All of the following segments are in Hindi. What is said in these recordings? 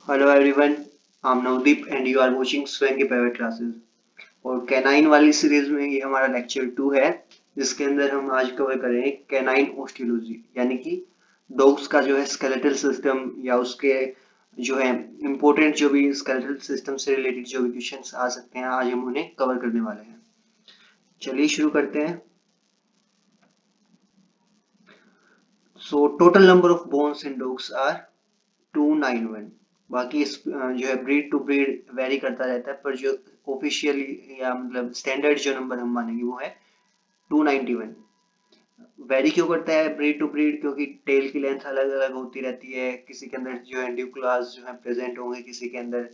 Hello everyone, I'm Navdeep and you are watching Swanky Private Classes। और कैनाइन वाली सीरीज में ये हमारा लेक्चर 2 है, जिसके अंदर हम आज कवर करेंगे कैनाइन ओस्टियोलॉजी, यानी कि डॉग्स का जो है स्केलेटल सिस्टम या उसके जो है इम्पोर्टेंट जो भी स्केलेटल सिस्टम से रिलेटेड जो भी क्वेश्चंस आ सकते हैं, आज हम उन्हें कवर करने वाले हैं। चलिए शुरू करते हैं। So total number of bones in dogs are 291। बाकी इस जो है ब्रीड टू ब्रीड वेरी करता रहता है, पर जो ऑफिशियली या मतलब स्टैंडर्ड जो नंबर हम मानेंगे वो है 291। वेरी क्यों करता है ब्रीड टू ब्रीड? क्योंकि टेल की लेंथ अलग अलग होती रहती है, किसी के अंदर जो है ड्यूक्लास जो है प्रेजेंट होंगे, किसी के अंदर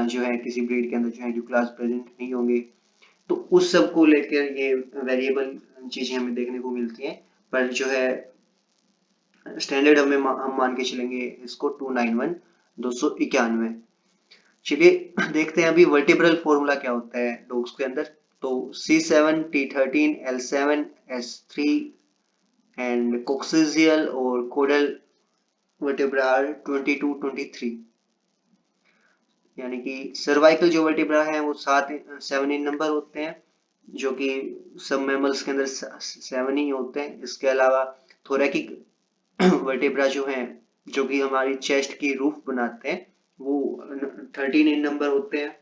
जो है किसी ब्रीड के अंदर जो है ड्यूक्लास प्रेजेंट नहीं होंगे। तो उस सब को लेकर ये वेरिएबल चीजें हमें देखने को मिलती हैं, पर जो है स्टैंडर्ड हम मान के चलेंगे इसको 291, 291। चलिए देखते हैं अभी वर्टिब्रल फॉर्मूला क्या होता है डॉग्स के अंदर। तो C7, T13, L7, S3 and कोक्सीजियल और कोडल वर्टिब्रा 22, 23। यानी कि सर्वाइकल जो वर्टिब्रा है वो 7 इन नंबर होते हैं, जो कि सब मैमल्स के अंदर 7 ही होते हैं। इसके अलावा थोरैकिक वर्टिब्रा जो है, जो कि हमारी चेस्ट की रूफ बनाते हैं, वो 13 इन नंबर होते हैं।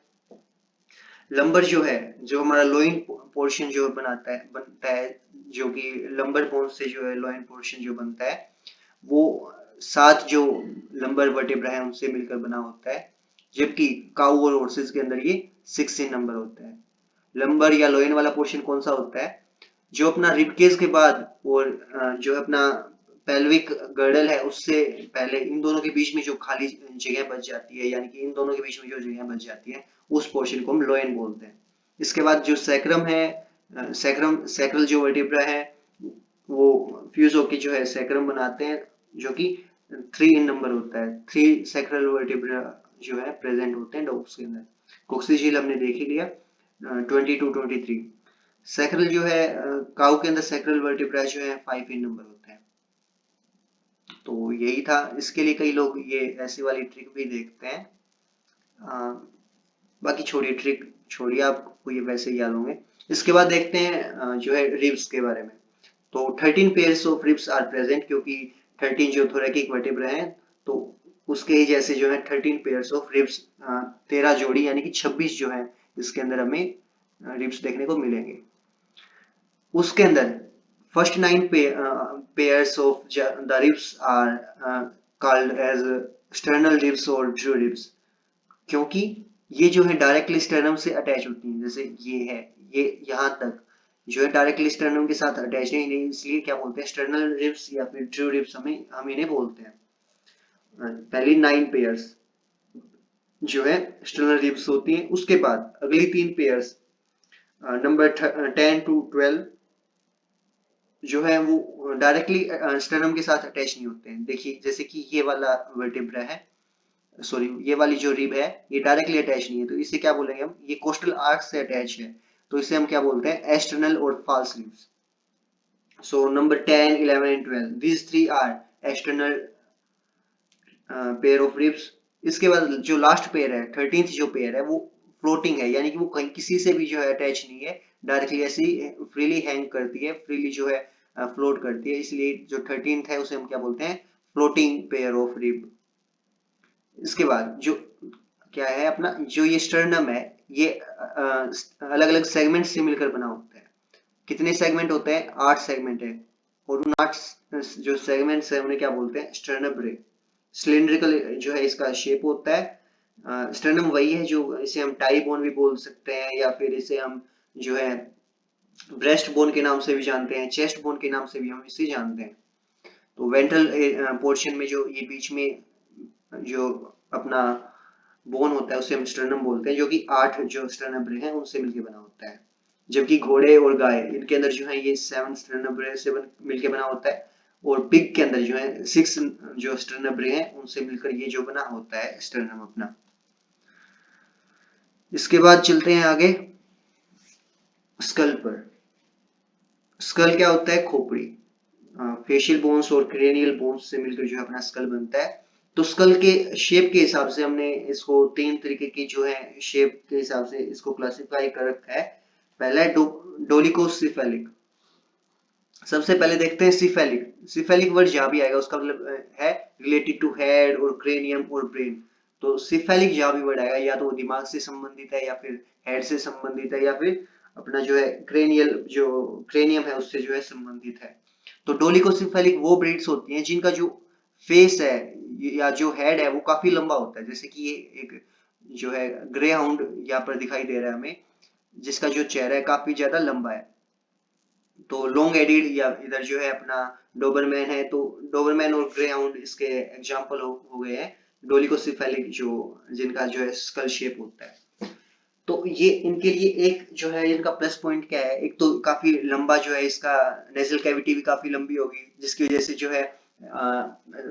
लंबर जो है, जो हमारा लोइन पोर्शन जो बनता है, जो कि लंबर बोन से जो है लोइन पोर्शन जो बनता है, वो 7 जो लंबर वर्टिब्रा है उनसे मिलकर बना होता है। जबकि काऊ और हॉर्सेस के अंदर ये 16 नंबर होता है। लंबर या लोइन वाला पोर्शन कौन सा होता है? जो अपना रिबकेज के बाद और जो अपना पेल्विक गर्डल है उससे पहले इन दोनों के बीच में जो खाली जगह बच जाती है, यानी कि इन दोनों के बीच में जो जगह बच जाती है, उस पोर्शन को हम लोइन बोलते हैं। इसके बाद जो सैक्रम है, सैक्रल जो वर्टिब्रा है, वो फ्यूज होके जो है सैक्रम बनाते हैं, जो कि 3 इन नंबर होता है। 3 सैक्रल वर्टिब्रा जो है प्रेजेंट होते हैं डॉग्स के अंदर। कोक्सीजियल हमने देख ही लिया, 22, 23। सैक्रल जो है काऊ के अंदर सैक्रल वर्टिब्रा जो है 5 इन नंबर होता है। तो यही था। इसके लिए कई लोग ये ऐसी वाली ट्रिक भी देखते हैं। बाकी छोड़िए, ट्रिक छोड़िए, आपको ये वैसे ही याद होंगे। इसके बाद देखते हैं जो है रिब्स के बारे में। तो 13 pairs of ribs are present, क्योंकि 13 जो थोरैकिक वर्टिब्रा है, तो उसके ही जैसे जो है 13 पेयर्स ऑफ रिब्स, 13 जोड़ी यानी कि 26 जो है इसके अंदर हमें रिब्स देखने को मिलेंगे। उसके अंदर first 9 pairs of the ribs are called as sternal ribs और ड्रू रिब्स, क्योंकि ये जो है डायरेक्टली स्टर्नम से अटैच होती हैं। जैसे ये है, ये यहाँ तक जो है डायरेक्टली स्टर्नम के साथ अटैच नहीं, इसलिए क्या बोलते हैं स्टर्नल रिब्स या फिर ड्रू रिब्स हम इन्हें बोलते हैं। पहली 9 पेयर्स जो है स्टर्नल रिब्स होती हैं। उसके बाद अगली 3 पेयर्स नंबर 10 to 12 जो है वो डायरेक्टली स्टर्नम के साथ अटैच नहीं होते हैं। देखिए जैसे कि ये वाला वर्टिब्रा है, सॉरी ये वाली जो रिब है, ये डायरेक्टली अटैच नहीं है, तो इसे क्या बोलेंगे हम? ये कोस्टल आर्क से अटैच है, तो इसे हम क्या बोलते हैं? एक्सटर्नल और false ribs. So number 10, 11 and 12, these three are external pair of ribs. इसके बाद जो लास्ट पेयर है, 13th जो पेयर है, वो फ्लोटिंग है, यानी कि वो कहीं किसी से भी जो है अटैच नहीं है, डायरेक्टली ऐसी फ्रीली हैंग करती है, फ्रीली जो है फ्लोट करती है, इसलिए जो 13th है उसे हम क्या बोलते हैं? Floating pair of rib. इसके बाद जो क्या है अपना, जो ये स्टर्नम है, ये अलग अलग सेगमेंट से मिलकर बना होता है। कितने सेगमेंट होते हैं? 8 सेगमेंट है, और उन 8 जो सेगमेंट्स है उन्हें क्या बोलते हैं? स्टर्नम। सिलिंड्रिकल जो है इसका शेप होता है। स्टर्नम वही है जो इसे हम टाई बोन भी बोल सकते हैं, या फिर इसे हम जो है ब्रेस्ट बोन के नाम से भी जानते हैं, चेस्ट बोन के नाम से भी हम इसे जानते हैं। तो वेंट्रल पोर्शन में जो ये बीच में जो अपना बोन होता है उसे हम स्टर्नम बोलते हैं, जो कि 8 जो स्टर्नम है उनसे मिलकर बना होता है। जबकि घोड़े और गाय, इनके अंदर जो है ये 7 स्टर्नम से मिलकर बना होता है, और पिग के अंदर जो है 6 जो स्टर्नम है उनसे मिलकर ये जो बना होता है स्टर्नम अपना। इसके बाद चलते हैं आगे स्कल पर। स्कल क्या होता है? खोपड़ी। फेशियल बोन्स और क्रेनियल बोन्स से मिलकर जो है अपना स्कल बनता है। तो स्कल के शेप के हिसाब से हमने इसको 3 तरीके की जो है शेप के हिसाब से इसको क्लासिफाई कर रखा है। पहला है डोलिकोसेफेलिक। सबसे पहले देखते हैं सिफेलिक। सिफेलिक वर्ड जहां भी आएगा उसका मतलब है रिलेटेड टू हेड और क्रेनियम और ब्रेन। तो सिफेलिक जहां भी वर्ड आएगा या तो वो दिमाग से संबंधित है या फिर हेड से संबंधित है या फिर अपना जो है क्रेनियल जो क्रेनियम है उससे जो है संबंधित है। तो डोलिकोसेफेलिक वो ब्रीड्स होती हैं जिनका जो फेस है या जो हेड है वो काफी लंबा होता है, जैसे कि ये एक जो है ग्रे हाउंड यहाँ पर दिखाई दे रहा है हमें, जिसका जो चेहरा है काफी ज्यादा लंबा है। तो लॉन्ग एडिड या इधर जो है अपना डोबरमैन है, तो डोबरमैन और ग्रे हाउंड इसके एग्जाम्पल हो गए हैं डोलिकोसेफेलिक जो जिनका जो है स्कल शेप होता है। तो ये इनके लिए एक जो है इनका प्लस पॉइंट क्या है, एक तो काफी लंबा जो है इसका नेजल कैविटी भी काफी लंबी होगी जिसकी वजह से जो है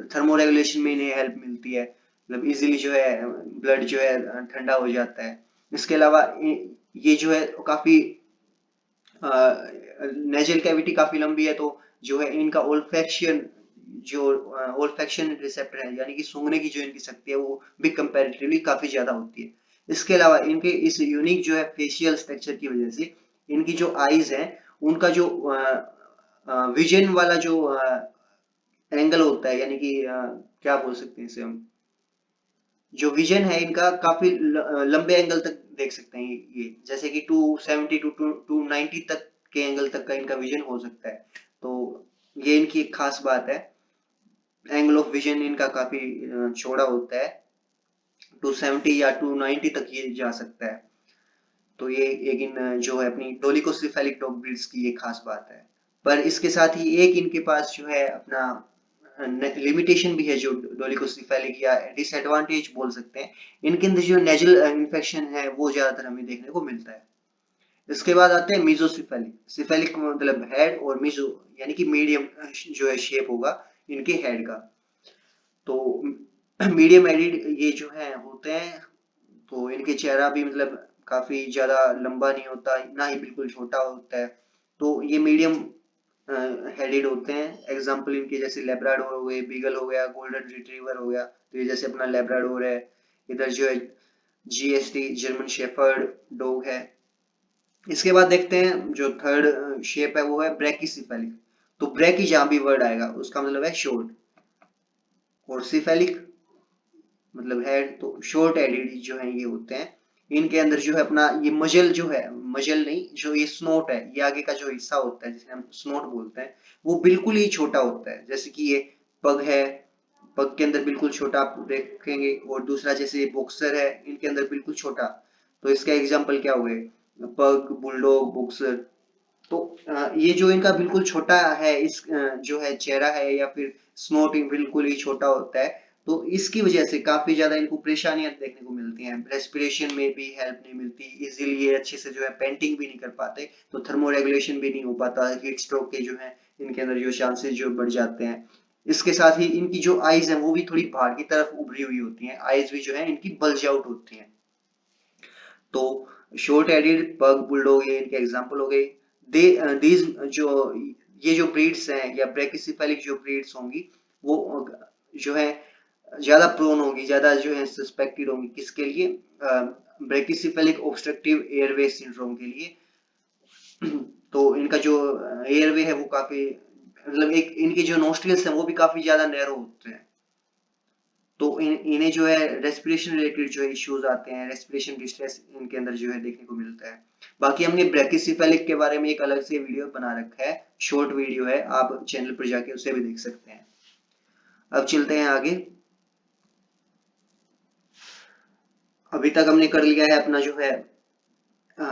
थर्मो रेगुलेशन में इन्हें हेल्प मिलती है, मतलब इजीली जो है ब्लड जो है ठंडा हो जाता है। इसके अलावा ये जो है काफी नेजल कैविटी काफी लंबी है, तो जो है इनका ओल्फैक्शन जो ओल्फैक्शन रिसेप्टर है यानी कि सूंघने की जो इनकी शक्ति है वो भी कंपैरेटिवली काफी ज्यादा होती है। इसके अलावा इनके इस यूनिक जो है फेशियल स्ट्रक्चर की वजह से इनकी जो आईज है उनका जो विजन वाला जो एंगल होता है यानी कि क्या बोल सकते हैं इसे हम, जो विजन है इनका काफी लंबे एंगल तक देख सकते हैं ये जैसे कि 270 टू 290 तक के एंगल तक का इनका विजन हो सकता है। तो ये इनकी एक खास बात है, एंगल ऑफ विजन इनका काफी चौड़ा होता है, 270 या 290 तक ये जा सकता है। तो ये एक इन जो है अपनी डोलिकोसेफेलिक डॉग ब्रीड्स की ये खास बात है। पर इसके साथ ही एक इनके पास जो है अपना लिमिटेशन भी है जो डोलिकोसेफेलिक या डिसएडवांटेज बोल सकते हैं, इनके अंदर जो नेजल इन्फेक्शन है वो ज्यादातर हमें देखने को मिलता है। इसके बाद आते हैं मीजोसेफेलिक। सेफेलिक मतलब हेड और मीजो यानी कि मीडियम जो है शेप होगा इनके हेड का। तो मीडियम एडिड ये जो है होते हैं, तो इनके चेहरा भी मतलब काफी ज्यादा लंबा नहीं होता ना ही बिल्कुल छोटा होता है, तो ये मीडियम हेडेड होते हैं। एग्जाम्पल इनके जैसे लेब्राडोर हो गए, बीगल हो गया, गोल्डन रिट्रीवर हो गया, तो ये जैसे अपना लेब्राडोर है। इधर जो है जीएसटी जर्मन शेफर्ड डॉग है। इसके बाद देखते हैं जो थर्ड शेप है वो है ब्रैकिसेफेलिक। तो ब्रैकी जहां भी वर्ड आएगा उसका मतलब है शॉर्ट, और सिफेलिक मतलब हेड, तो शॉर्ट हेडेड जो है ये होते हैं। इनके अंदर जो है अपना ये मजल जो है, मजल नहीं जो ये स्नोट है, ये आगे का जो हिस्सा होता है जिसे हम स्नोट बोलते हैं, वो बिल्कुल ही छोटा होता है। जैसे कि ये पग है, पग के अंदर बिल्कुल छोटा आप देखेंगे, और दूसरा जैसे ये बॉक्सर है इनके अंदर बिल्कुल छोटा। तो इसका एग्जाम्पल क्या हो गए, पग, बुलडॉग, बॉक्सर। तो ये जो इनका बिल्कुल छोटा है इस जो है चेहरा है या फिर स्नोट बिल्कुल ही छोटा होता है, तो इसकी वजह से काफी ज्यादा इनको परेशानियां देखने को मिलती हैं। रेस्पिरेशन में भी हेल्प नहीं मिलती इजीली, ये अच्छे से जो है पेंटिंग भी नहीं कर पाते, तो थर्मो रेगुलेशन भी नहीं हो पाता, हीट स्ट्रोक के जो है इनके अंदर जो चांसेस जो बढ़ जाते हैं। इसके साथ ही इनकी जो आईज है वो भी थोड़ी बाहर की तरफ उभरी हुई होती हैं, आईज भी जो है इनकी बल्ज आउट होती हैं। तो शॉर्ट एडिड पग, बुलडॉग ये इनके एग्जांपल हो गए। दे दीज जो ये जो ब्रीड्स हैं या ब्रैकिसेफेलिक जो ब्रीड्स होंगी वो जो है ज्यादा प्रोन होगी, ज्यादा जो है सस्पेक्टेड होंगी किसके लिए, ब्रैकिसेफेलिक ऑब्स्ट्रक्टिव एयरवे सिंड्रोम के लिए। तो इनका जो एयरवे है वो काफी मतलब एक इनके जो नोस्ट्रिल्स हैं वो भी काफी ज्यादा नैरो होते हैं, तो इन्हें जो है रेस्पिरेशन रिलेटेड जो इश्यूज आते हैं, रेस्पिरेशन डिस्ट्रेस इनके अंदर जो है देखने को मिलता है। बाकी हमने ब्रैकिसेफेलिक के बारे में एक अलग से वीडियो बना रखा है, शॉर्ट वीडियो है, आप चैनल पर जाके उसे भी देख सकते हैं। अब चलते हैं आगे। अभी तक हमने कर लिया है अपना जो है अ,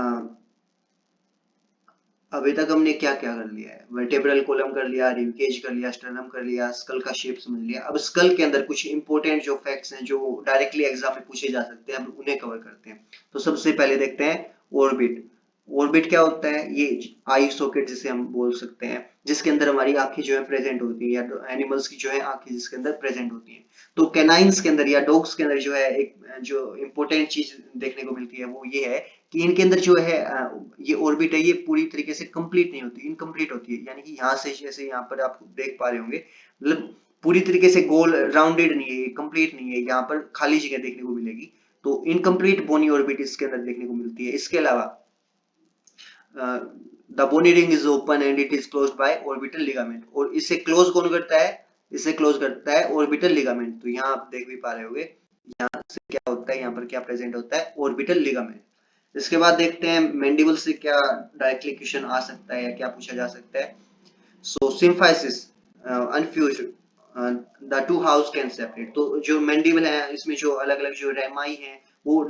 अभी तक हमने क्या क्या कर लिया है, वर्टेब्रल कॉलम कर लिया, रिबकेज कर लिया, स्टर्नम कर लिया, स्कल का शेप समझ लिया। अब स्कल के अंदर कुछ इंपॉर्टेंट जो फैक्ट्स हैं जो डायरेक्टली एग्जाम में पूछे जा सकते हैं, हम उन्हें कवर करते हैं। तो सबसे पहले देखते हैं ऑर्बिट। ऑर्बिट क्या होता है, ये आई सॉकेट जिसे हम बोल सकते हैं, जिसके अंदर हमारी आंखें जो है प्रेजेंट होती है, या एनिमल्स की जो है आंखें जिसके अंदर प्रेजेंट होती है। तो कैनाइंस के अंदर या डॉग्स के अंदर जो है एक जो इंपॉर्टेंट चीज देखने को मिलती है वो ये है कि इनके अंदर जो है ये ऑर्बिट है ये पूरी तरीके से कंप्लीट नहीं होती, इनकम्प्लीट होती है। यानी कि यहाँ से जैसे यहाँ पर आप देख पा रहे होंगे, मतलब पूरी तरीके से गोल राउंडेड नहीं है, कंप्लीट नहीं है, यहाँ पर खाली जगह देखने को मिलेगी। तो इनकम्प्लीट बोनी ऑर्बिट इसके अंदर देखने को मिलती है। इसके अलावा the bony ring is open and it is closed by orbital ligament, और इसे क्लोज कौन करता है, इसे क्लोज करता है ऑर्बिटल लिगामेंट। तो यहाँ आप देख भी पा रहे होगे यहाँ से क्या होता है, यहाँ पर क्या प्रेजेंट होता है, ऑर्बिटल लिगामेंट। इसके बाद देखते हैं मैंडिबल से क्या डायरेक्टली क्वेश्चन आ सकता है या क्या पूछा जा सकता है। So symphysis unfused the two halves can separate. तो जो मैंडिबल है इसमें जो अलग अलग जो रेमाई है वो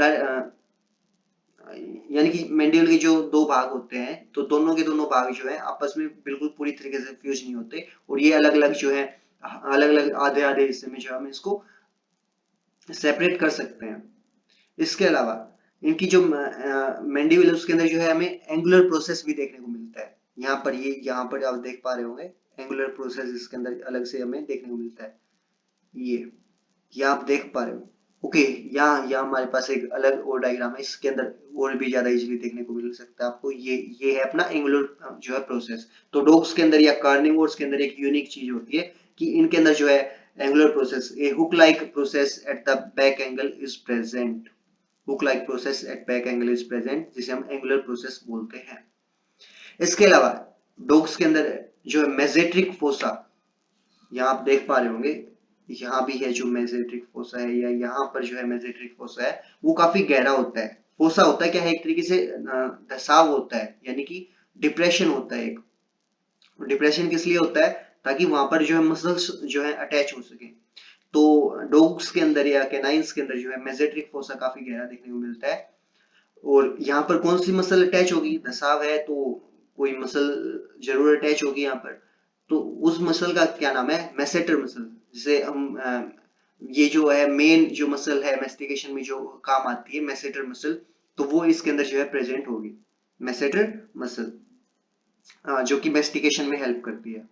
यानी कि मैंडिबल के जो दो भाग होते हैं, तो दोनों के दोनों भाग जो है आपस में बिल्कुल पूरी तरीके से फ्यूज नहीं होते, और ये अलग अलग जो है अलग अलग आधे आधे हिस्से में जो हम इसको सेपरेट कर सकते हैं। इसके अलावा इनकी जो मैंडिबल है उसके अंदर जो है हमें एंगुलर प्रोसेस भी देखने को मिलता है। यहाँ पर आप देख पा रहे होंगे एंगुलर प्रोसेस इसके अंदर अलग से हमें देखने को मिलता है। ये आप देख पा रहे हो। ओके, यहाँ हमारे पास एक अलग और डायग्राम है, इसके अंदर और भी ज्यादा इजीली देखने को मिल सकता है आपको। ये है अपना एंगुलर जो है प्रोसेस। तो डॉग्स के अंदर या कार्निवोर्स के अंदर एक यूनिक चीज होती है कि इनके अंदर जो है angular process, A hook like process at the back angle is present. Hook like process at back angle is present, जिसे हम एंगुलर प्रोसेस बोलते हैं। इसके अलावा डॉग्स के अंदर जो है मेसेंट्रिक फोसा, यहाँ आप देख पा रहे होंगे, यहाँ भी है जो मेसेंट्रिक फोसा है, या यहाँ पर जो है मेसेंट्रिक फोसा है, वो काफी गहरा होता है। फोसा होता है क्या है, एक तरीके से धसाव होता है, यानी कि डिप्रेशन होता है एक। डिप्रेशन किस लिए होता है, ताकि वहां पर जो है मसल्स जो है अटैच हो सके। तो डॉग्स के अंदर या कैनाइन्स के अंदर जो है मेसेंट्रिक फोसा काफी गहरा देखने को मिलता है। और यहाँ पर कौन सी मसल अटैच होगी, धसाव है तो कोई मसल जरूर अटैच होगी यहाँ पर। तो उस मसल का क्या नाम है, मैसेटर मसल, जिसे हम ये जो है मेन जो मसल है मैस्टिकेशन में जो काम आती है, मैसेटर मसल, तो वो इसके अंदर जो है प्रेजेंट होगी, मैसेटर मसल, जो कि मैस्टिकेशन में हेल्प करती है।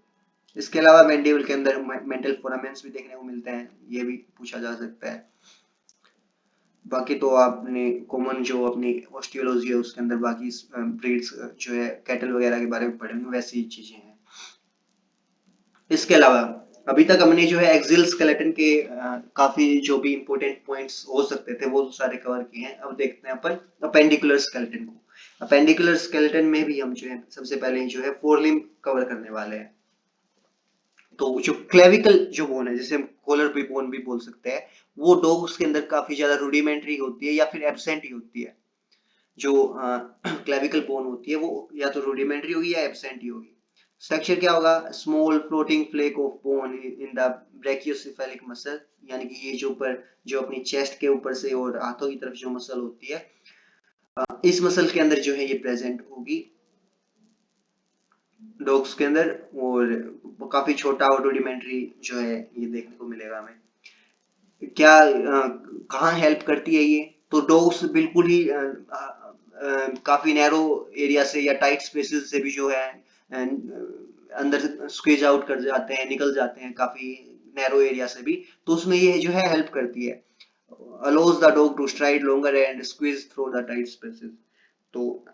इसके अलावा मैंडिबल के अंदर मेंटल फोरामेंट्स भी देखने को मिलते हैं, ये भी पूछा जा सकता है। बाकी तो आपने कॉमन जो अपनी ऑस्टियोलॉजी है उसके अंदर बाकी ब्रीड्स जो है कैटल वगैरह के बारे में पढ़ेंगे, वैसी चीजें हैं। इसके अलावा अभी तक हमने जो है एक्सियल स्केलेटन के काफी जो भी इंपॉर्टेंट पॉइंट्स हो सकते थे वो सारे कवर किए हैं। अब देखते हैं अपन अपेंडिकुलर स्केलेटन को। अपेंडिकुलर स्केलेटन में भी हम जो है सबसे पहले जो है फोर लिम्ब कवर करने वाले हैं। तो जो क्लेविकल जो बोन है, जिसे हम कॉलर भी बोन भी बोल सकते हैं, वो डॉग्स के अंदर काफी ज्यादा रूडिमेंट्री होती है या फिर एब्सेंट ही होती है। जो क्लेविकल बोन होती है वो या तो रूडिमेंट्री होगी या एब्सेंट ही होगी। स्ट्रक्चर क्या होगा, small floating flake of bone in the brachiocephalic muscle, यानी कि ये जो ऊपर जो अपनी चेस्ट के ऊपर से और हाथों की तरफ जो मसल होती है, इस मसल के अंदर जो है ये प्रेजेंट होगी डॉग्स के अंदर। और काफी छोटा और रूडिमेंट्री जो है ये देखने को मिलेगा हमें। क्या कहाँ हेल्प करती है ये, तो डॉग्स बिल्कुल ही काफी नैरो एरिया से या टाइट स्पेसेस से भी जो है अंदर स्क्वीज आउट कर जाते हैं, निकल जाते हैं काफी नैरो एरिया से भी, तो उसमें ये जो है हेल्प करती है, allows the dog to stride longer and squeeze through the tight spaces। तो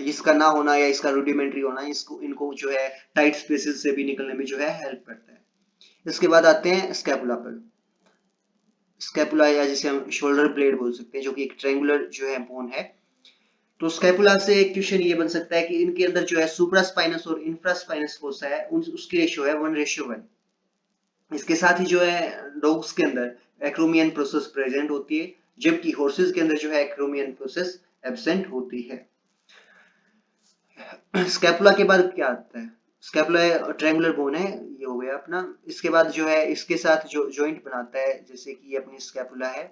इसका ना होना या इसका रूडिमेंट्री होना इसको इनको जो है टाइट स्पेसेस से भी निकलने में जो है हेल्प करता है। इसके बाद आते हैं स्कैपुला पर। स्कैपुला या जिसे हम शोल्डर ब्लेड बोल सकते हैं, जो कि एक ट्रायंगुलर जो है बोन है। तो स्कैपुला से एक क्वेश्चन ये बन सकता है कि इनके अंदर जो है सुप्रास्पाइनस और इंफ्रास्पाइनस फोसा है, उसकी रेशियो है 1:1। इसके साथ ही जो है डॉग्स के अंदर एक्रोमियन प्रोसेस प्रेजेंट होती है, जबकि हॉर्सेस के अंदर जो है एक्रोमियन प्रोसेस एब्सेंट होती है। स्कैपुला के बाद क्या आता है, स्कैपुला ट्रायंगुलर बोन है, ये हो गया अपना। इसके बाद जो है इसके साथ जो जॉइंट बनाता है, जैसे कि अपनी स्कैपुला है,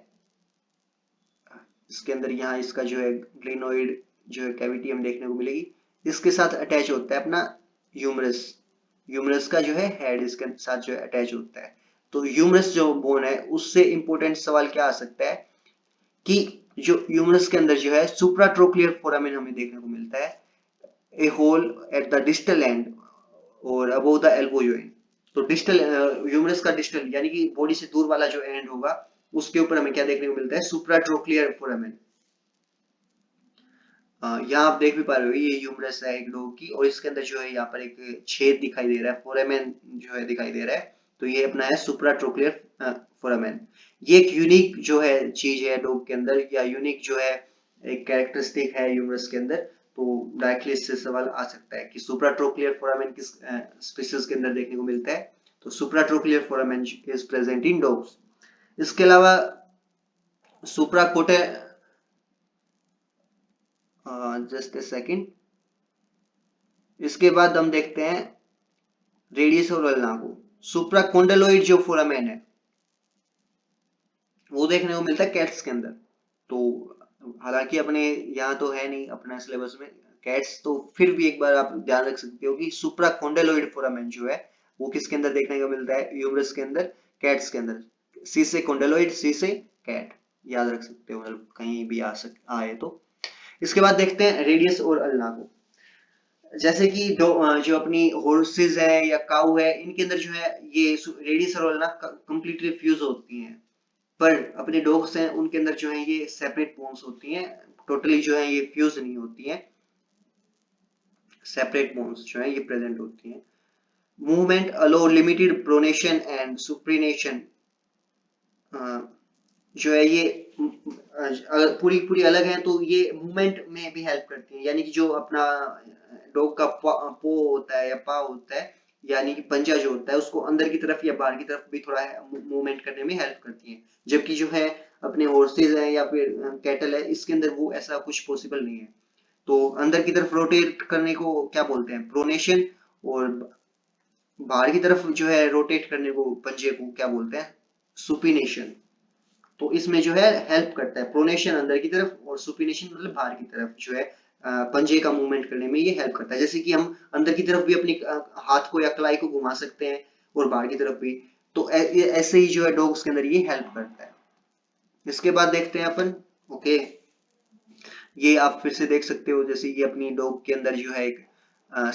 इसके अंदर यहाँ इसका जो है ग्लेनोइड जो है कैविटी हम देखने को मिलेगी। इसके साथ अटैच होता है अपना ह्यूमरस, ह्यूमरस का जो है हेड इसके साथ जो है अटैच होता है। तो ह्यूमरस जो बोन है उससे इंपॉर्टेंट सवाल क्या आ सकता है कि जो ह्यूमरस के अंदर जो है सुप्राट्रोक्लियर फोरामेन हमें देखने को मिलता है, a hole at the distal end और अबव द एल्बो जॉइंट। तो डिस्टल ह्यूमरस का डिस्टल यानी कि बॉडी से दूर वाला जो एंड होगा उसके ऊपर हमें क्या देखने को मिलता है, सुप्राट्रोक्लियर फोरामेन। यहाँ आप देख भी पा रहे हो ये ह्यूमरस है एक डॉग की, और इसके अंदर जो है यहाँ पर एक छेद दिखाई दे रहा है, फोरामेन जो है दिखाई दे रहा है। तो ये अपना है सुप्राट्रोक्लियर फोरामेन। ये एक यूनिक जो है चीज है डॉग के अंदर, या यूनिक जो है एक कैरेक्टरिस्टिक है ह्यूमरस के अंदर। तो डायरेक्टली इससे सवाल आ सकता है कि सुप्राट्रोक्लियर फोरामेन किस स्पीशीज के अंदर देखने को मिलता है। तो supratrochlear foramen is present in dogs. इसके अलावा सुप्राकोटे जस्ट ए सेकंड, इसके बाद हम देखते हैं रेडियस और अल्ना को। सुप्राकोंडेलोइड जो फोरामेन है वो देखने को मिलता है कैट्स के अंदर। तो हालांकि अपने यहाँ तो है नहीं अपना सिलेबस में कैट्स, तो फिर भी एक बार आप ध्यान रख सकते हो कि सुप्राकोंडेलोइड फोरामेन जो है वो किसके अंदर देखने को मिलता है, ह्यूमरस के अंदर, कैट्स के अंदर। सी से कोंडेलोइड, सी से कैट, याद रख सकते हो, मतलब कहीं भी आए तो। इसके बाद देखते हैं रेडियस और अल्ना को। जैसे कि जो अपनी हॉर्सेस है या काऊ है, इनके अंदर जो है ये रेडियस और अल्ना कंप्लीटली फ्यूज होती हैं। पर अपने डॉग्स हैं उनके अंदर जो है ये सेपरेट बोन्स होती हैं, टोटली जो है ये फ्यूज नहीं होती हैं, सेपरेट बोन्स जो है ये प्रेजेंट होती हैं। Movement allow limited pronation and supination जो है ये पूरी पूरी अलग है, तो ये मूवमेंट में भी हेल्प करती है। यानी कि जो अपना डॉग का पो होता है या पाव होता है, यानी कि पंजा जो होता है, उसको अंदर की तरफ या बाहर की तरफ भी थोड़ा मूवमेंट करने में हेल्प करती है। जबकि जो है अपने हॉर्सेज है या फिर कैटल है, इसके अंदर वो ऐसा कुछ पॉसिबल नहीं है। तो अंदर की तरफ रोटेट करने को क्या बोलते हैं, प्रोनेशन, और बाहर की तरफ जो है रोटेट करने को, पंजे को क्या बोलते हैं, सुपिनेशन। तो इसमें जो है हेल्प करता है प्रोनेशन अंदर की तरफ, और सुपिनेशन मतलब बाहर की तरफ जो है पंजे का मूवमेंट करने में ये हेल्प करता है। जैसे कि हम अंदर की तरफ भी अपनी हाथ को या कलाई को घुमा सकते हैं, और बाहर की तरफ भी। तो ऐसे ही जो है डॉग्स के अंदर ये हेल्प करता है। इसके बाद देखते हैं अपन, ओके, ये आप फिर से देख सकते हो, जैसे ये अपनी डॉग के अंदर जो है एक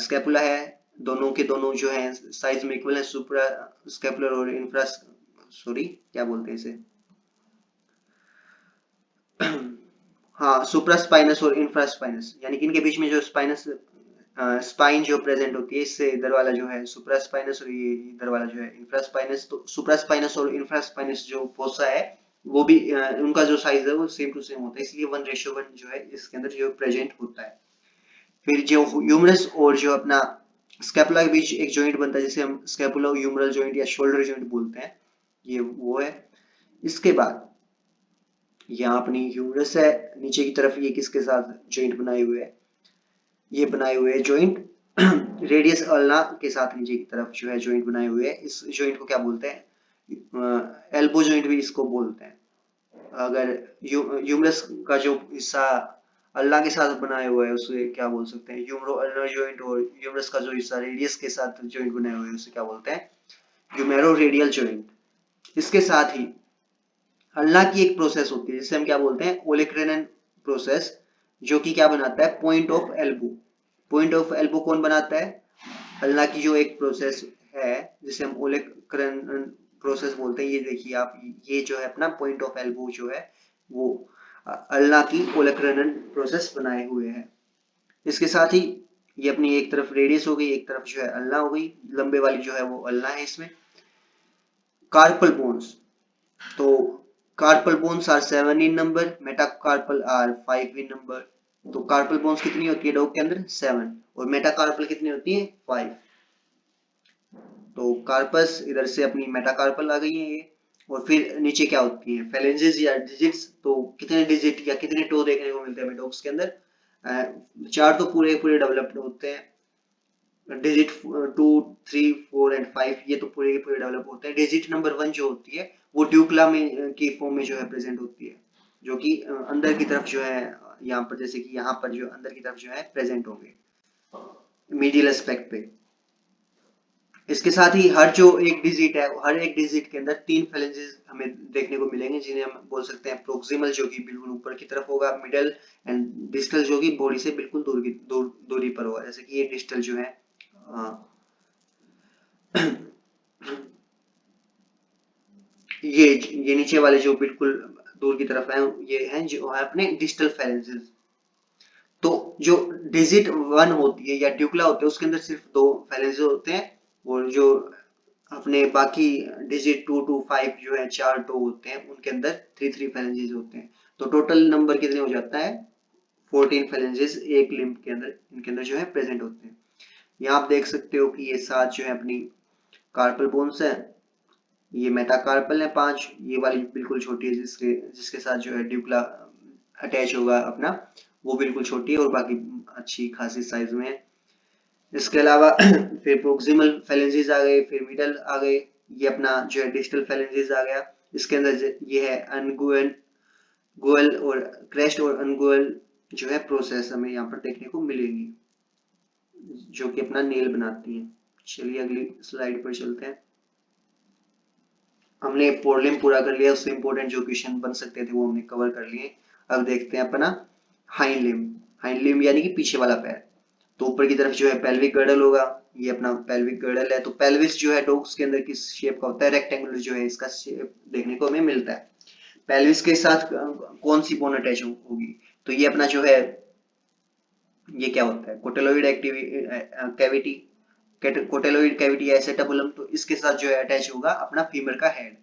स्कैपुला है, दोनों के दोनों जो है साइज में इक्वल है, सुप्रा स्कैपुलर और इंफ्रा, सॉरी क्या बोलते हैं इसे, हाँ, सुप्रास्पाइनस और इंफ्रास्पाइनस, यानी कि इनके बीच में जो स्पाइनस स्पाइन जो प्रेजेंट होती है, इससे इधर वाला जो है सुप्रास्पाइनस और ये इधर वाला जो है इंफ्रास्पाइनस। तो सुप्रास्पाइनस और इंफ्रास्पाइनस जो फोसा है वो भी उनका जो साइज है वो सेम टू सेम होता है, इसलिए 1:1 जो है इसके अंदर जो प्रेजेंट होता है। फिर जो ह्यूमरस और जो अपना स्कैपुला के बीच एक जॉइंट बनता है, जिसे हम स्कैपुलो ह्यूमरल जॉइंट या शोल्डर जॉइंट बोलते हैं, ये वो है। इसके बाद यहाँ अपनी ह्यूमरस है, नीचे की तरफ ये किसके साथ जॉइंट बनाए हुए है, ये बनाए हुए है जॉइंट रेडियस अल्ना के साथ नीचे की तरफ जो है जॉइंट बनाए हुए है। इस जॉइंट को क्या बोलते हैं, एल्बो जॉइंट भी इसको बोलते हैं। अगर ह्यूमरस का जो हिस्सा अल्लाह के साथ बनाया हुआ है उसे क्या बोल सकते हैं, ह्यूमरो अल्नर जॉइंट, और ह्यूमरस का जो हिस्सा रेडियस के साथ जॉइंट बनाए हुए है उसे क्या बोलते हैं, ह्यूमेरो रेडियल जॉइंट। इसके साथ ही अल्लाह की एक प्रोसेस होती है जिसे हम क्या बोलते हैं, ओलेक्रेनन प्रोसेस, जो कि क्या बनाता है, point of elbow. Point of elbow कौन बनाता है, अल्लाह की जो एक प्रोसेस है जिसे हम ओलेक्रेनन प्रोसेस बोलते हैं। ये देखिए आप, ये जो है अपना पॉइंट ऑफ एल्बो जो है वो अल्लाह की ओलेक्रेनन प्रोसेस बनाए हुए है। इसके साथ ही ये अपनी एक तरफ रेडियस हो गई, एक तरफ जो है अल्लाह हो गई, लंबे वाली जो है वो अल्लाह है इसमें। कार्पल बोन्स, तो carpal bones are 7 in number, metacarpal are 5 in number. तो कार्पल बोन्स कितनी होती है डॉग के अंदर, 7, और मेटाकार्पल कितनी होती है, 5। तो कार्पस इधर से अपनी मेटाकार्पल आ गई है ये। और फिर नीचे क्या होती है, फेलेंजेस या डिजिट्स। तो कितने डिजिट या कितने टो देखने को मिलते हैं हमें डॉग्स के अंदर, 4 तो पूरे पूरे डेवलप्ड होते हैं। डिजिट 2, 3, 4 एंड 5 ये तो पूरे के पूरे डेवलप होते हैं। डिजिट नंबर 1 जो होती है वो ड्यूक्ला में की फॉर्म में जो है प्रेजेंट होती है, जो कि अंदर की तरफ जो है यहाँ पर, जैसे कि यहाँ पर जो अंदर की तरफ जो है प्रेजेंट होंगे मीडियल एस्पेक्ट पे। इसके साथ ही हर जो एक डिजिट है, हर एक डिजिट के अंदर 3 फेलेंजेस हमें देखने को मिलेंगे, जिन्हें हम बोल सकते हैं प्रोक्सिमल जो कि बिल्कुल ऊपर की तरफ होगा, मिडल एंड डिस्टल जो कि बॉडी से बिल्कुल दूरी पर होगा। जैसे कि ये डिस्टल जो है ये नीचे वाले जो बिल्कुल दूर की तरफ है, ये हैं जो है अपने डिस्टल फेरेंसेस। तो जो डिजिट 1 होती है या ड्यूक्ला होते हैं उसके अंदर सिर्फ 2 फेरेंसेस होते हैं, और जो अपने बाकी डिजिट 2 to 5 जो है 4 टो होते हैं उनके अंदर 3 phalanges होते हैं। तो टोटल नंबर कितने हो जाता है 14 phalanges एक लिम्ब के अंदर इनके अंदर जो है प्रेजेंट होते हैं। यहाँ आप देख सकते हो कि ये 7 जो है अपनी कार्पल बोन्स है, ये मेटाकार्पल है 5, ये वाली बिल्कुल छोटी है जिसके जिसके साथ जो है ड्यूक्ला अटैच होगा अपना, वो बिल्कुल छोटी है और बाकी अच्छी खासी साइज में है। इसके अलावा फिर प्रोक्सिमल फेलेंजेस आ गए, फिर मिडल आ गए, ये अपना जो है डिस्टल फेलेंजेस आ गया। इसके अंदर ये है अनगुअल गोअल और क्रेस्ट और अनगुअल जो है प्रोसेस हमें यहाँ पर देखने को मिलेंगी, जो कि अपना नेल बनाती है। चलिए अगली स्लाइड पर चलते हैं। हमने पोरलिम पूरा कर लिया, उससे इंपॉर्टेंट जो क्वेश्चन बन सकते थे वो हमने कवर कर लिए। अब देखते हैं अपना हाइंड लिम्ब। हाइंड लिम्ब यानी कि पीछे वाला पैर। तो ऊपर की तरफ जो है पेल्विक गर्डल होगा, ये अपना पेल्विक गर्डल है। तो पेल्विस जो है डॉग्स के अंदर किस शेप का होता है, रेक्टेंगुलर जो है इसका शेप देखने को हमें मिलता है। पेल्विस के साथ कौन सी बोन अटैच होगी, तो ये अपना जो है ये क्या होता है कोटेलोइड कैविटी, कोटेलोइड कैविटी या एसेटाबुलम। तो इसके साथ जो है अटैच होगा अपना फीमर का हेड,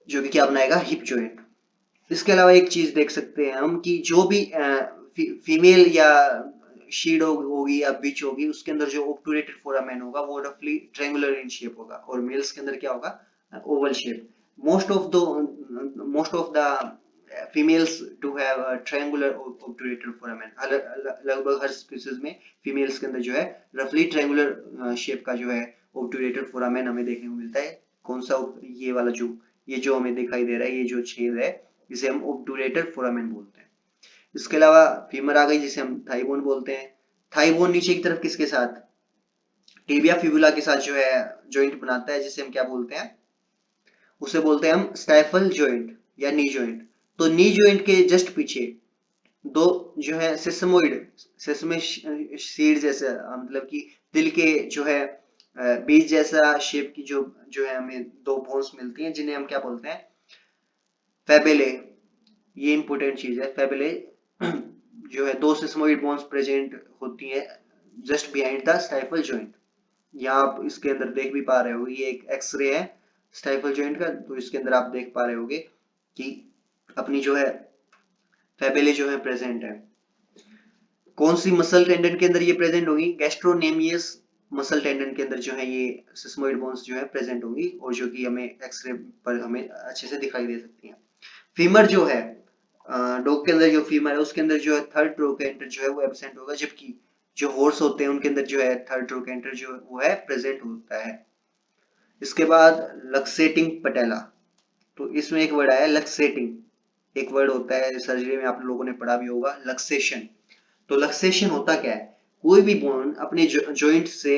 जो कि क्या बनाएगा हिप जॉइंट। इसके अलावा एक चीज देख सकते हैं हम कि जो भी फीमेल या शी डॉग होगी या बिच होगी उसके अंदर जो ऑब्टूरेटेड फोरामेन होगा वो रफली ट्रायंगुलर इन शेप होगा, और मेल्स के अंदर क्या होगा Oval shape. Most of the females to have a triangular obturator foramen। लगभग हर स्पीसीज में फीमेल्स के अंदर जो है रफली ट्रायंगुलर शेप का जो है obturator foramen हमें देखने को मिलता है। कौन सा, ये वाला जो ये जो हमें दिखाई दे रहा है, ये जो छेद है इसे हम obturator foramen बोलते हैं। इसके अलावा फीमर आ गई जिसे हम थाई बोन बोलते हैं। थाई बोन नीचे की तरफ किसके साथ, टिबिया फिबुला के साथ जो है जॉइंट बनाता है, जिसे हम क्या बोलते हैं, उसे बोलते हैं हम स्टाइफल जॉइंट या नी जॉइंट। तो नी जॉइंट के जस्ट पीछे दो जो है सेसमोइड, सेसमे सीड जैसे मतलब कि तिल के जो है बीज जैसा शेप की जो जो है हमें दो बोन्स मिलती हैं, जिन्हें हम क्या बोलते हैं फेबेले। ये इंपॉर्टेंट चीज है फेबेले। जो है दो सेसमोइड बोन्स प्रेजेंट होती है just behind the stifle joint. यहाँ आप इसके अंदर देख भी पा रहे हो, ये एक एक्सरे है स्टाइफल जॉइंट का, तो इसके अंदर आप देख पा रहे होगे कि अपनी जो है फेबेले जो है प्रेजेंट है। कौन सी मसल टेंडन के अंदर ये प्रेजेंट होगी, गैस्ट्रोनेमियस मसल टेंडन के अंदर जो है ये सिस्मोइड बोन्स जो है प्रेजेंट होंगी, और जो कि हमें एक्सरे पर हमें अच्छे से दिखाई दे सकती हैं। फीमर जो है डॉग के अंदर जो फीमर है उसके अंदर जो है थर्ड ट्रोकेंटर जो है वो एब्सेंट होगा, जबकि जो हॉर्स होते हैं उनके अंदर जो है थर्ड ट्रोकेंटर जो वो है प्रेजेंट होता है। इसके बाद लक्सेटिंग पटेला। तो इसमें एक वर्ड आया लक्सेटिंग, एक वर्ड होता है सर्जरी में आप लोगों ने पढ़ा भी होगा लक्सेशन। तो लक्सेशन होता क्या है, कोई भी बोन अपने जॉइंट से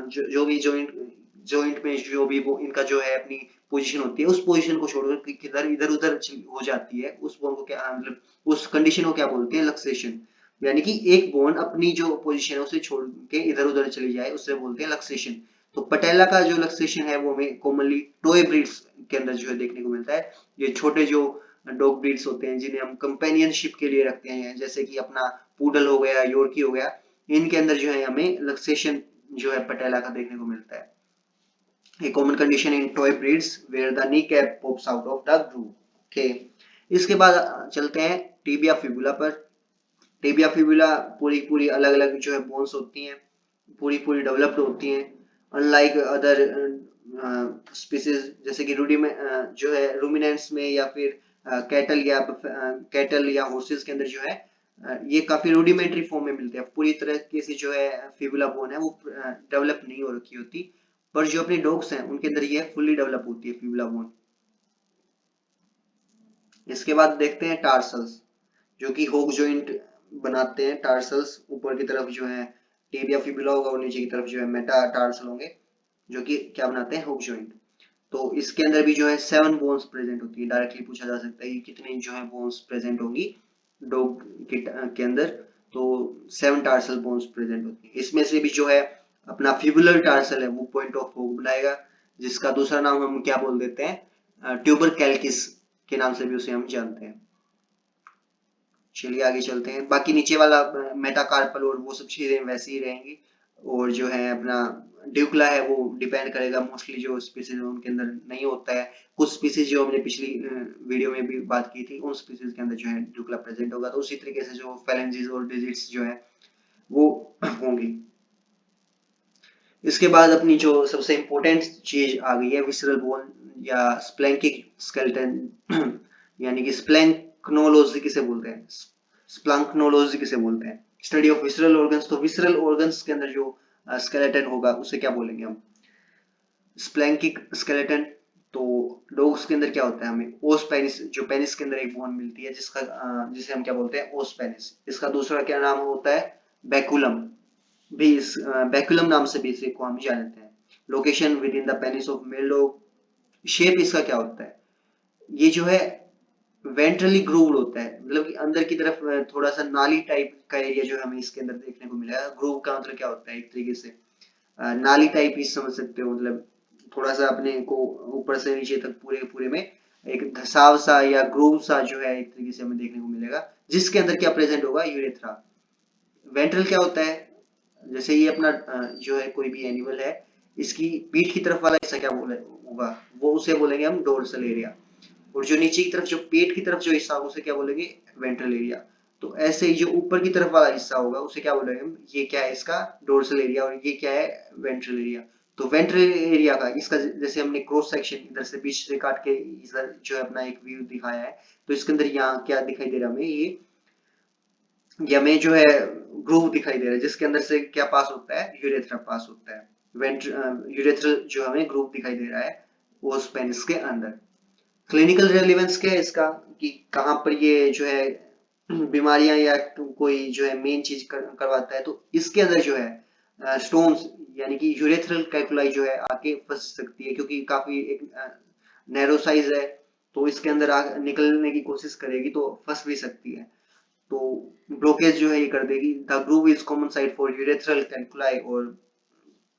जो भी जॉइंट जॉइंट में जो भी वो इनका जो है अपनी पोजीशन होती है उस पोजीशन को छोड़कर किधर इधर उधर हो जाती है, उस बोन को क्या मतलब उस कंडीशन को क्या बोलते हैं लक्सेशन। यानी कि एक बोन अपनी जो पोजीशन है उसे छोड़ के इधर उधर चली जाए उसे बोलते हैं लक्सेशन। तो पटेला का जो लक्सेशन है वो हमें कॉमनली टॉय ब्रीड्स के अंदर जो है देखने को मिलता है। ये छोटे जो डॉग ब्रीड्स होते हैं जिन्हें हम कंपेनियनशिप के लिए रखते हैं, जैसे कि अपना पूडल हो गया, योर्की हो गया, इनके अंदर जो है हमें लक्सेशन जो है पटेला का देखने को मिलता है। A common condition in toy breeds where the kneecap pops out of the groove। Okay। इसके बाद चलते हैं टिबिया फिबुला पर। टिबिया फिबुला पूरी पूरी अलग अलग जो है बोन्स होती हैं, पूरी पूरी डेवलप्ड होती हैं। अनलाइक अदर स्पीसीज जैसे कि जो है रूमिनेंट्स में या फिर कैटल या हॉर्सेस के अंदर जो है ये काफी रूडिमेंट्री फॉर्म में मिलते हैं। पूरी तरह से जो है फिबुला बोन है वो डेवलप नहीं हो रखी होती, पर जो अपने डॉग्स हैं उनके अंदर ये फुल्ली डेवलप होती है फिबुला बोन। इसके बाद देखते हैं टार्सल्स, जो कि होक जॉइंट बनाते हैं। टार्सल्स ऊपर की तरफ जो है टिबिया फिबुला होगा और नीचे की तरफ जो है मेटा टार्सल होंगे, जो कि क्या बनाते हैं हुक जॉइंट। तो इसके अंदर भी जो है 7 बोन्स प्रेजेंट होती है। डायरेक्टली पूछा जा सकता है कि कितनी जो है बोन्स प्रेजेंट होंगी डॉग के अंदर, तो 7 टार्सल बोन्स प्रेजेंट होती है। इसमें से भी जो है अपना फिबुलर टार्सल है वो पॉइंट ऑफ हुक बनाएगा, जिसका दूसरा नाम हम क्या बोल देते हैं ट्यूबर कैल्किस के नाम से भी उसे हम जानते हैं। चलिए आगे चलते हैं। बाकी नीचे वाला मेटाकार्पल और वो सब चीजें वैसी ही रहेंगी। और जो है अपना ड्यूकला है वो डिपेंड करेगा, मोस्टली जो स्पीसीज है उनके अंदर नहीं होता है। कुछ स्पीसीज जो हमने पिछली वीडियो में भी बात की थी, उन स्पीसीज के अंदर जो है ड्यूकला प्रेजेंट होगा। तो उसी तरीके से जो फेलेंजीज और डिजिट्स जो है वो होंगी। इसके बाद अपनी जो सबसे इम्पोर्टेंट चीज आ गई है विसरल बोन या स्प्लैंकिक स्केलेटन यानी कि स्प्लैंकनोलॉजी किसे बोलते हैं, स्प्लैंकनोलॉजी किसे बोलते हैं, स्टडी ऑफ विसरल ऑर्गन्स। तो विसरल ऑर्गन्स के अंदर जो स्केलेटन होगा उसे क्या बोलेंगे हम, स्प्लैंकिक स्केलेटन। तो डॉग्स के अंदर क्या होता है, हमें ओस पेनिस, जो पेनिस के अंदर एक बोन मिलती है जिसका जिसे हम क्या बोलते हैं, ओस पेनिस। इसका दूसरा क्या नाम होता है, बैकुलम। भी इस बैकुलम नाम से भी इसे को हम जानते हैं। Location with in the penis of male dog. Shape इसका क्या होता है, ये जो है वेंट्रली ग्रूव्ड होता है, मतलब कि अंदर की तरफ थोड़ा सा नाली टाइप का एरिया जो हमें इसके अंदर देखने को मिला है। ग्रूव का मतलब क्या होता है, एक तरीके से नाली टाइप ही समझ सकते हो, मतलब थोड़ा सा अपने को ऊपर से नीचे तक पूरे पूरे में एक धसाव सा या ग्रूव सा जो है एक तरीके से हमें देखने को मिलेगा, जिसके अंदर क्या प्रेजेंट होगा, यूरेथ्रा। वेंट्रल क्या होता है, जैसे ये अपना जो है कोई भी एनिमल है, इसकी पीठ की तरफ वाला हिस्सा क्या बोले होगा, वो उसे बोलेंगे हम डोर्सल एरिया। और जो नीचे की तरफ जो पेट की तरफ जो हिस्सा होगा उसे क्या बोलेंगे, वेंट्रल एरिया। तो ऐसे ही जो ऊपर की तरफ वाला हिस्सा होगा उसे क्या बोलेंगे हम, ये क्या है इसका डोर्सल एरिया, और ये क्या है वेंट्रल एरिया। तो वेंट्रल एरिया का इसका जैसे हमने क्रॉस सेक्शन इधर से बीच से काट के इधर जो है अपना एक व्यू दिखाया है, तो इसके अंदर यहाँ क्या दिखाई दे रहा है हमें, ये हमें जो है ग्रूव दिखाई दे रहा है, जिसके अंदर से क्या पास होता है, यूरेथ्रा पास होता है। यूरेथ्रल जो हमें ग्रूव दिखाई दे रहा है वो पेनिस के अंदर। क्लिनिकल रेलेवेंस क्या है इसका, कि कहाँ पर ये जो है बीमारियां या कोई जो है मेन चीज करवाता है। तो इसके अंदर जो है स्टोन्स यानी कि यूरेथ्रल कैल्कुलाई जो है आके फंस सकती है, क्योंकि काफी एक नैरो साइज है, तो इसके अंदर निकलने की कोशिश करेगी तो फंस भी सकती है। तो ब्लॉकेज जो है ये कर देगी। The groove is common site for urethral कैल्कुलाई और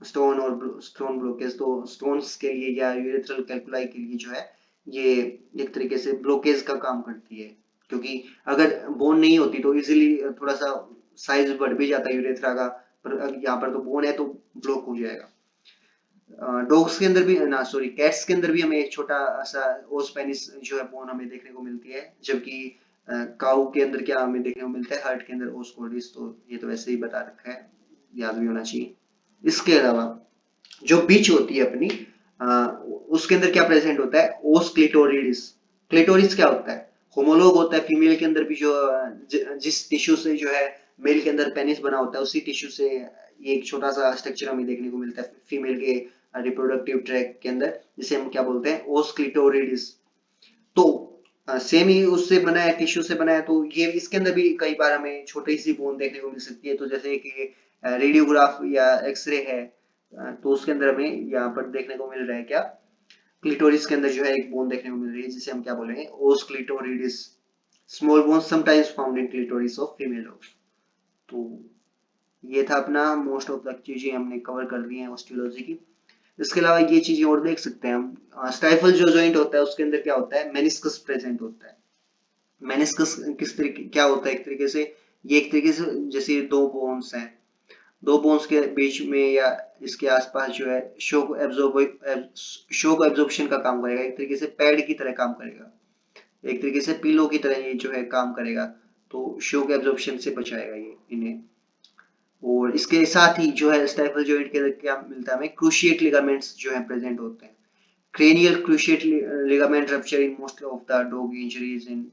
स्टोन ब्लॉकेज। तो स्टोन्स के लिए या यूरेथ्रल कैल्कुलाई के लिए जो है ये एक तरीके से ब्लॉकेज का काम करती है, क्योंकि अगर बोन नहीं होती तो इजीली थोड़ा सा साइज बढ़ भी जाता है यूरेथ्रा का, पर यहाँ पर तो बोन है तो ब्लॉक हो जाएगा। डॉग्स के अंदर भी ना, सॉरी, कैट्स के अंदर भी हमें एक छोटा सा ओस पेनिस जो है बोन हमें देखने को मिलती है, जबकि काऊ के अंदर क्या हमें देखने को मिलता है, हार्ट के अंदर ओस कॉर्डिस। तो ये तो वैसे ही बता रखा है, याद भी होना चाहिए। इसके अलावा जो बीच होती है अपनी उसके अंदर क्या प्रेजेंट होता है, ओस क्लिटोरिडिस। क्लिटोरिस क्या होता है, होमोलॉग होता है फीमेल के अंदर भी, जो जिस टिश्यू से जो है मेल के अंदर पेनिस बना होता है उसी टिश्यू से ये एक छोटा सा स्ट्रक्चर हमें देखने को मिलता है फीमेल के रिप्रोडक्टिव ट्रैक के अंदर, जिसे हम क्या बोलते हैं, ओस क्लिटोरिडिस। तो सेम ही उससे बना है, टिश्यू से बना है, तो ये इसके अंदर भी कई बार हमें छोटी सी बोन देखने को मिल सकती है। तो जैसे कि रेडियोग्राफ या एक्सरे है, तो उसके अंदर हमें यहाँ पर देखने को मिल रहा है क्या, क्लिटोरिस के अंदर जो है एक बोन देखने को मिल रही है जिसे हम क्या बोलेंगे, os clitoridis. Small bone sometimes found in clitoris of female dogs. तो ये था अपना मोस्ट ऑफ द चीजें हमने कवर कर ली हैं ऑस्टियोलॉजी की। इसके अलावा ये चीजें और देख सकते हैं हम, स्टाइफल जो जॉइंट होता है उसके अंदर क्या होता है, मेनिस्कस प्रेजेंट होता है। मेनिस्कस किस तरीके क्या होता है, एक तरीके से ये एक तरीके से जैसे दो बोन्स हैं, दो बोन्स के बीच में या इसके आसपास जो है शोक एब्जॉर्प्शन का काम करेगा, एक तरीके से पैड की तरह काम करेगा, एक तरीके से पीलो की तरह ये जो है काम करेगा। तो शोक एब्जॉर्प्शन से बचाएगा ये इन्हें। और इसके साथ ही जो है स्टाइफल जॉइंट के अंदर क्या मिलता है हमें, क्रूशिएट लिगामेंट्स जो है प्रेजेंट होते हैं। cranial cruciate ligament rupture in most of the dog injuries in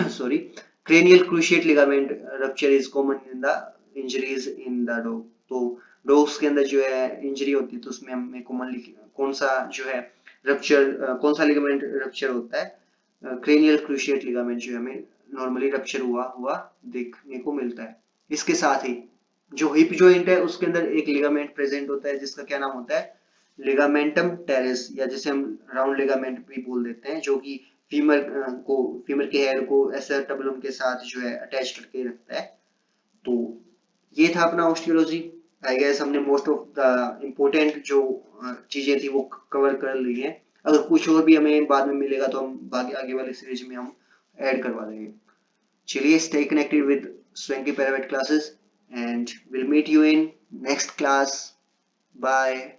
sorry, cranial cruciate ligament rupture is common in the injuries in the dog। तो डॉग्स के अंदर जो है इंजरी होती है तो उसमें हमें कॉमनली कौन सा जो है रप्चर, कौन सा लिगामेंट रप्चर होता है, क्रेनियल क्रूशिएट लिगामेंट जो हमें नॉर्मली रप्चर हुआ हुआ देखने को मिलता है। इसके साथ ही जो हिप जॉइंट है उसके अंदर एक लिगामेंट प्रेजेंट होता है जिसका क्या नाम होता है, लिगामेंटम टेरेस, या जिसे हम राउंड लिगामेंट भी बोल देते हैं, जो कि फीमर के हेयर को एसेटबुलम के साथ जो है अटैच करके रखता है। तो ये था अपना ऑस्टियोलॉजी। आई गेस हमने मोस्ट ऑफ द इम्पोर्टेंट जो चीजें थी वो कवर कर ली है। अगर कुछ और भी हमें बाद में मिलेगा तो हम आगे वाले सीरीज में हम ऐड करवा देंगे। चलिए, stay connected with Swanky Private Classes and we'll meet you in next class. Bye.